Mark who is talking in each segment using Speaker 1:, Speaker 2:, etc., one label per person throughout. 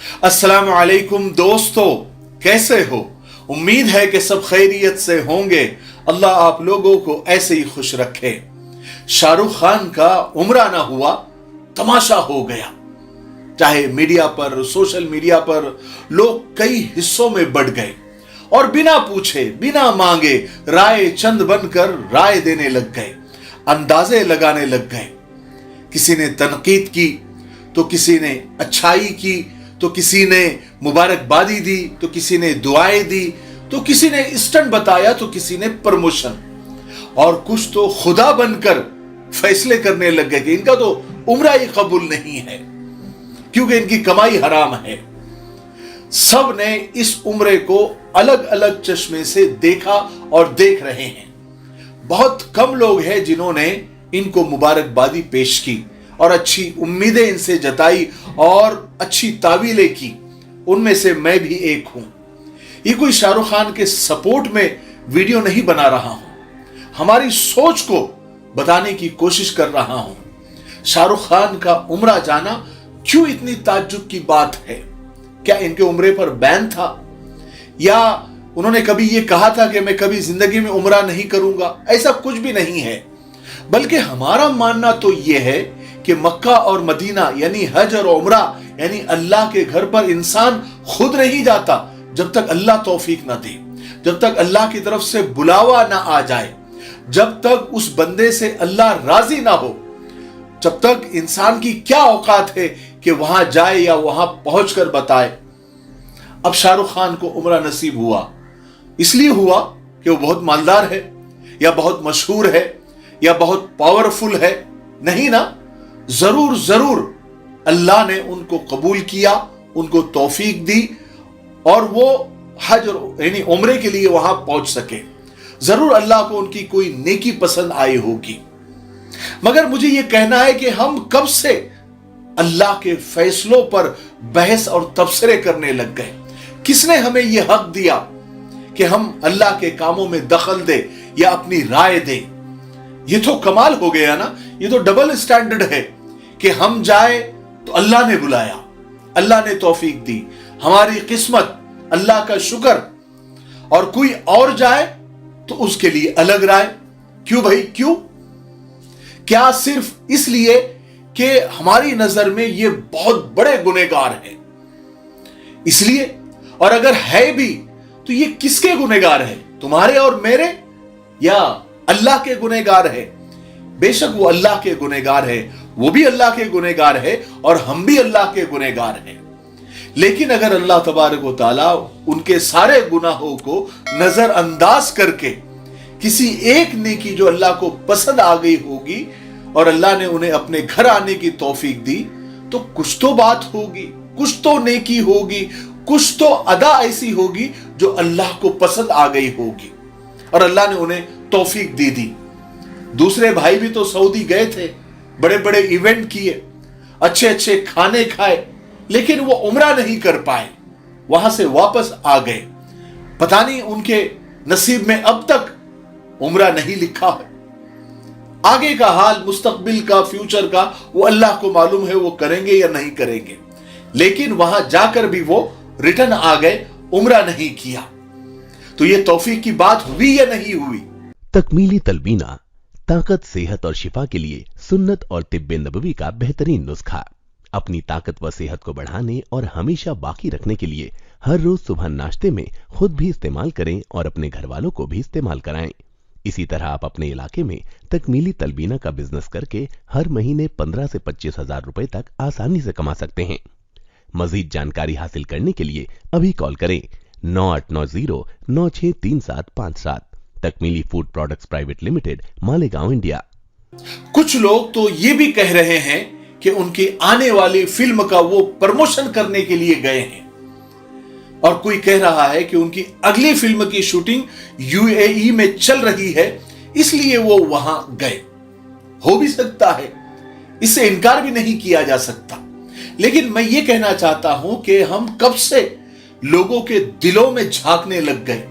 Speaker 1: अस्सलाम वालेकुम दोस्तों, कैसे हो? उम्मीद है कि सब खैरियत से होंगे। अल्लाह आप लोगों को ऐसे ही खुश रखे। शाहरुख खान का उम्रा ना हुआ, तमाशा हो गया। चाहे मीडिया पर, सोशल मीडिया पर लोग कई हिस्सों में बढ़ गए और बिना पूछे, बिना मांगे राय चंद बनकर राय देने लग गए, अंदाजे लगाने लग गए। किसी ने तनकीद की तो किसी ने अच्छाई की, तो किसी ने मुबारकबादी दी, तो किसी ने दुआएं दी, तो किसी ने स्टंट बताया, तो किसी ने प्रमोशन, और कुछ तो खुदा बनकर फैसले करने लग गए कि इनका तो उम्रा ही कबूल नहीं है क्योंकि इनकी कमाई हराम है। सब ने इस उम्रे को अलग अलग चश्मे से देखा और देख रहे हैं। बहुत कम लोग हैं जिन्होंने इनको मुबारकबादी पेश की और अच्छी उम्मीदें इनसे जताई और अच्छी तावीलें की। उनमें से मैं भी एक हूं। ये कोई शाहरुख खान के सपोर्ट में वीडियो नहीं बना रहा हूं, हमारी सोच को बताने की कोशिश कर रहा हूं। शाहरुख खान का उम्रा जाना क्यों इतनी ताज्जुब की बात है? क्या इनके उम्रे पर बैन था, या उन्होंने कभी ये कहा था कि मैं कभी जिंदगी में उम्रा नहीं करूंगा? ऐसा कुछ भी नहीं है, बल्कि हमारा मानना तो यह है कि मक्का और मदीना यानी हज और उम्रा यानी अल्लाह के घर पर इंसान खुद नहीं जाता जब तक अल्लाह तौफीक ना दे, जब तक अल्लाह की तरफ से बुलावा ना आ जाए, जब तक उस बंदे से अल्लाह राजी ना हो, जब तक इंसान की क्या औकात है कि वहां जाए या वहां पहुंचकर बताए। अब शाहरुख खान को उम्रा नसीब हुआ, इसलिए हुआ कि वो बहुत मालदार है या बहुत मशहूर है या बहुत पावरफुल है? नहीं ना, जरूर जरूर अल्लाह ने उनको कबूल किया, उनको तौफीक दी और वो हज यानी उम्रे के लिए वहां पहुंच सके। जरूर अल्लाह को उनकी कोई नेकी पसंद आई होगी। मगर मुझे यह कहना है कि हम कब से अल्लाह के फैसलों पर बहस और तबसरे करने लग गए? किसने हमें यह हक दिया कि हम अल्लाह के कामों में दखल दे या अपनी राय दे? ये तो कमाल हो गया ना, ये तो डबल स्टैंडर्ड है कि हम जाए तो अल्लाह ने बुलाया, अल्लाह ने तौफीक दी, हमारी किस्मत, अल्लाह का शुक्र, और कोई और जाए तो उसके लिए अलग राय। क्यों भाई, क्यों? क्या सिर्फ इसलिए कि हमारी नजर में ये बहुत बड़े गुनहगार हैं इसलिए? और अगर है भी तो ये किसके गुनहगार है, तुम्हारे और मेरे या अल्लाह के गुनहगार है? बेशक वो अल्लाह के गुनहगार है, वो भी अल्लाह के गुनहगार है और हम भी अल्लाह के गुनहगार हैं। लेकिन अगर अल्लाह तबारक व तआला उनके सारे गुनाहों को नजरअंदाज करके किसी एक नेकी जो अल्लाह को पसंद आ गई होगी और अल्लाह ने उन्हें अपने घर आने की तौफीक दी, तो कुछ तो बात होगी, कुछ तो नेकी होगी, कुछ तो अदा ऐसी होगी जो अल्लाह को पसंद आ गई होगी और अल्लाह ने उन्हें तौफीक दे दी। दूसरे भाई भी तो सऊदी गए थे, बड़े बड़े इवेंट किए, अच्छे अच्छे खाने खाए, लेकिन वो उम्रा नहीं कर पाए, वहां से वापस आ गए। पता नहीं उनके नसीब में अब तक उम्रा नहीं लिखा है। आगे का हाल, मुस्तकबिल का, फ्यूचर का, वो अल्लाह को मालूम है वो करेंगे या नहीं करेंगे। लेकिन वहां जाकर भी वो रिटर्न आ गए, उम्रा नहीं किया। तो ये तौफीक की बात हुई या नहीं हुई?
Speaker 2: तकमीली तलबीना, ताकत, सेहत और शिफा के लिए सुन्नत और तिब्बे नबवी का बेहतरीन नुस्खा। अपनी ताकत व सेहत को बढ़ाने और हमेशा बाकी रखने के लिए हर रोज सुबह नाश्ते में खुद भी इस्तेमाल करें और अपने घर वालों को भी इस्तेमाल कराएं। इसी तरह आप अपने इलाके में तकमीली तलबीना का बिजनेस करके हर महीने 15 से 25 हजार रुपए तक आसानी से कमा सकते हैं। मजीद जानकारी हासिल करने के लिए अभी कॉल करें 9890963757। Takmili food products private limited, Malegaon, India.
Speaker 1: कुछ लोग तो ये भी कह रहे हैं कि उनकी आने वाली फिल्म का वो प्रमोशन करने के लिए गए हैं, और कोई कह रहा है कि उनकी अगली फिल्म की शूटिंग यूएई में चल रही है इसलिए वो वहां गए। हो भी सकता है, इससे इनकार भी नहीं किया जा सकता। लेकिन मैं ये कहना चाहता हूं कि हम कब से लोगों के दिलों में झांकने लग गए,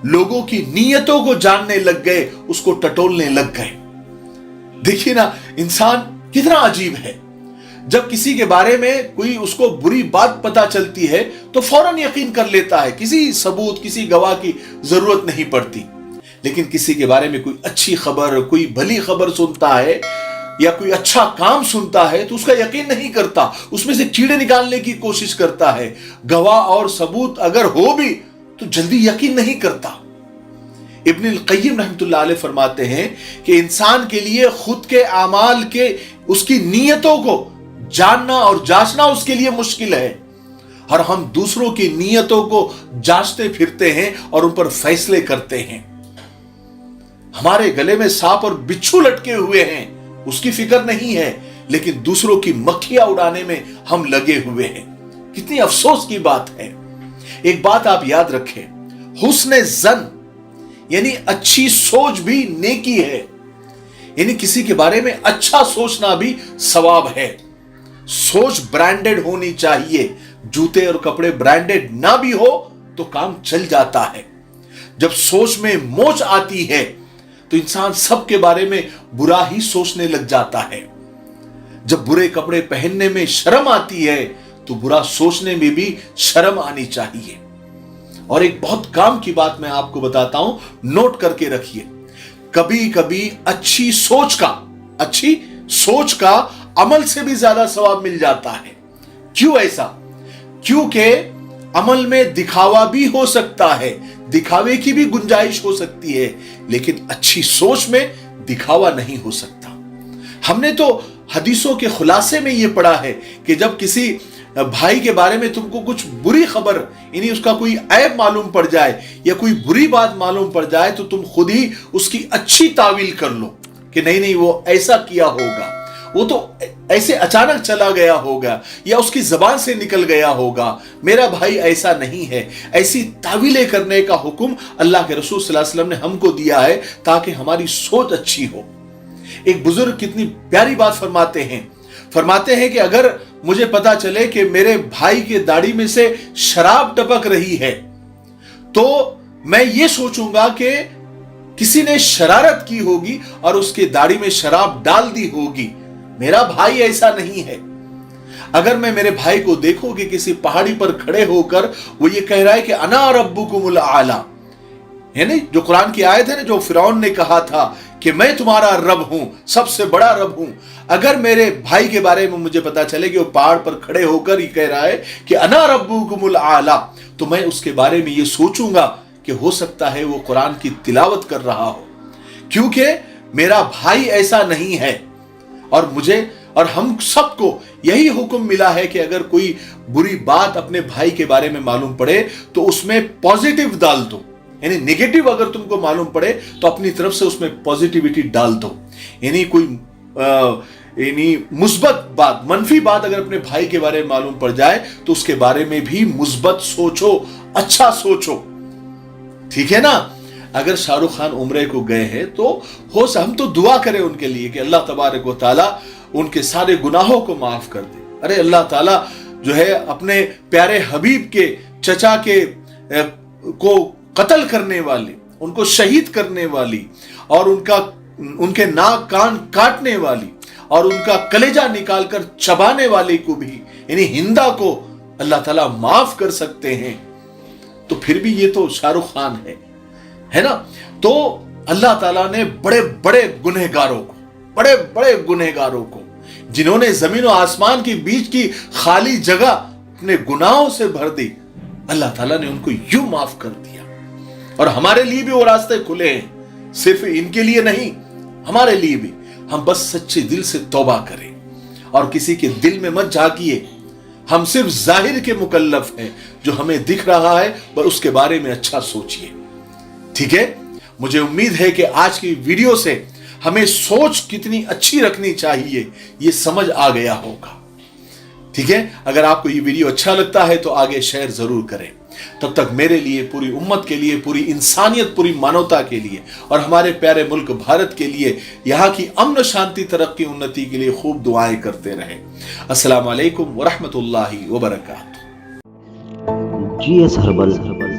Speaker 1: लोगों की नीयतों को जानने लग गए, उसको टटोलने लग गए। देखिए ना, इंसान कितना अजीब है। जब किसी के बारे में कोई उसको बुरी बात पता चलती है तो फौरन यकीन कर लेता है, किसी सबूत किसी गवाह की जरूरत नहीं पड़ती। लेकिन किसी के बारे में कोई अच्छी खबर, कोई भली खबर सुनता है या कोई अच्छा काम सुनता है तो उसका यकीन नहीं करता, उसमें से कीड़े निकालने की कोशिश करता है। गवाह और सबूत अगर हो भी तो जल्दी यकीन नहीं करता। इब्नुल क़य्यिम रहमतुल्लाह अलैह फरमाते हैं कि इंसान के लिए खुद के अमाल के उसकी नीयतों को जानना और जांचना उसके लिए मुश्किल है, और हम दूसरों की नीयतों को जांचते फिरते हैं और उन पर फैसले करते हैं। हमारे गले में सांप और बिच्छू लटके हुए हैं, उसकी फिक्र नहीं है, लेकिन दूसरों की मक्खियां उड़ाने में हम लगे हुए हैं। कितनी अफसोस की बात है। एक बात आप याद रखें, हुस्न ज़न यानी अच्छी सोच भी नेकी है, यानी किसी के बारे में अच्छा सोचना भी सवाब है। सोच ब्रांडेड होनी चाहिए, जूते और कपड़े ब्रांडेड ना भी हो तो काम चल जाता है। जब सोच में मोच आती है तो इंसान सबके बारे में बुरा ही सोचने लग जाता है। जब बुरे कपड़े पहनने में शर्म आती है तो बुरा सोचने में भी शर्म आनी चाहिए। और एक बहुत काम की बात मैं आपको बताता हूं, नोट करके रखिए। कभी कभी अच्छी सोच का अमल से भी ज्यादा सवाब मिल जाता है। क्यों ऐसा? क्योंकि अमल में दिखावा भी हो सकता है, दिखावे की भी गुंजाइश हो सकती है, लेकिन अच्छी सोच में दिखावा नहीं हो सकता। हमने तो हदीसों के खुलासे में यह पढ़ा है कि जब किसी भाई के बारे में तुमको कुछ बुरी खबर, यानी उसका कोई ऐब मालूम पड़ जाए या कोई बुरी बात मालूम पड़ जाए तो तुम खुद ही उसकी अच्छी तावील कर लो कि नहीं वो ऐसा किया होगा, वो तो ऐसे अचानक चला गया होगा या उसकी जबान से निकल गया होगा, मेरा भाई ऐसा नहीं है। ऐसी तावीलें करने का हुक्म अल्लाह के रसूल सल्लल्लाहु अलैहि वसल्लम ने हमको दिया है ताकि हमारी सोच अच्छी हो। एक बुजुर्ग कितनी प्यारी बात फरमाते हैं कि अगर मुझे पता चले कि मेरे भाई के दाढ़ी में से शराब टपक रही है तो मैं ये सोचूंगा कि किसी ने शरारत की होगी और उसके दाढ़ी में शराब डाल दी होगी, मेरा भाई ऐसा नहीं है। अगर मैं मेरे भाई को देखूं कि किसी पहाड़ी पर खड़े होकर वो ये कह रहा है कि अना रब्बुकुमुल आला, यानी जो कुरान की आयत है ना, जो फिरौन ने कहा था कि मैं तुम्हारा रब हूं, सबसे बड़ा रब हूं, अगर मेरे भाई के बारे में मुझे पता चले कि वो पहाड़ पर खड़े होकर ही कह रहा है कि अना रब्बुकुमुल आला, तो मैं उसके बारे में ये सोचूंगा कि हो सकता है वो कुरान की तिलावत कर रहा हो, क्योंकि मेरा भाई ऐसा नहीं है। और मुझे और हम सबको यही हुक्म मिला है कि अगर कोई बुरी बात अपने भाई के बारे में मालूम पड़े तो उसमें पॉजिटिव डाल दो, यानी नेगेटिव अगर तुमको मालूम पड़े तो अपनी तरफ से उसमें पॉजिटिविटी डाल दो। यानी कोई मुस्बत बात, मनफी बात अगर अपने भाई के बारे में मालूम पड़ जाए तो उसके बारे में भी मुस्बत सोचो, अच्छा सोचो, ठीक है ना। अगर शाहरुख खान उम्रे को गए हैं तो हम तो दुआ करें उनके लिए कि अल्लाह तबारक व तआला उनके सारे गुनाहों को माफ कर दे। अरे अल्लाह ताला जो है अपने प्यारे हबीब के चचा के को कत्ल करने वाले, उनको शहीद करने वाली और उनके नाक कान काटने वाली और उनका कलेजा निकालकर चबाने वाले को भी, यानी हिंदा को अल्लाह ताला माफ कर सकते हैं, तो फिर भी ये तो शाहरुख खान है ना। तो अल्लाह ताला ने बड़े बड़े गुनहगारों को जिन्होंने जमीन और आसमान के बीच की खाली जगह अपने गुनाहों से भर दी, अल्लाह ताला ने उनको यूं माफ कर दिया। और हमारे लिए भी वो रास्ते खुले हैं, सिर्फ इनके लिए नहीं, हमारे लिए भी। हम बस सच्चे दिल से तौबा करें और किसी के दिल में मत झांकिए। हम सिर्फ जाहिर के मुकल्लफ हैं, जो हमें दिख रहा है पर उसके बारे में अच्छा सोचिए, ठीक है। मुझे उम्मीद है कि आज की वीडियो से हमें सोच कितनी अच्छी रखनी चाहिए ये समझ आ गया होगा, ठीक है। अगर आपको ये वीडियो अच्छा लगता है तो आगे शेयर जरूर करें। तब तक मेरे लिए, पूरी उम्मत के लिए, पूरी इंसानियत, पूरी मानवता के लिए और हमारे प्यारे मुल्क भारत के लिए, यहाँ की अमन शांति तरक्की उन्नति के लिए खूब दुआएं करते रहें। अस्सलाम वालेकुम व रहमतुल्लाहि व बरकातहू।
Speaker 3: GS हर्बल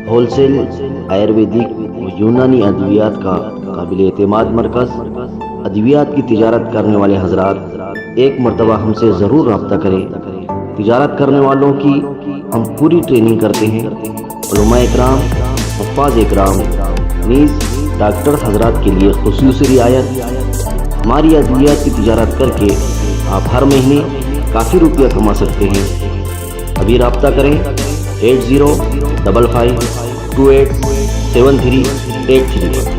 Speaker 3: होलसेल आयुर्वेदिक व यूनानी अद्वियात का काबिल एतमाद मरकज। अद्वियात की तिजारत करने वाले हजरात ایک مرتبہ ہم سے ضرور رابطہ کریں۔ تجارت کرنے والوں کی ہم پوری ٹریننگ کرتے ہیں۔ علماء اکرام، حفاظ اکرام، نیز ڈاکٹر حضرات کے لیے خصوصی رعایت۔ ہماری ادویات کی تجارت کر کے آپ ہر مہینے کافی روپیہ کما سکتے ہیں۔ ابھی رابطہ کریں 8055287383 پر۔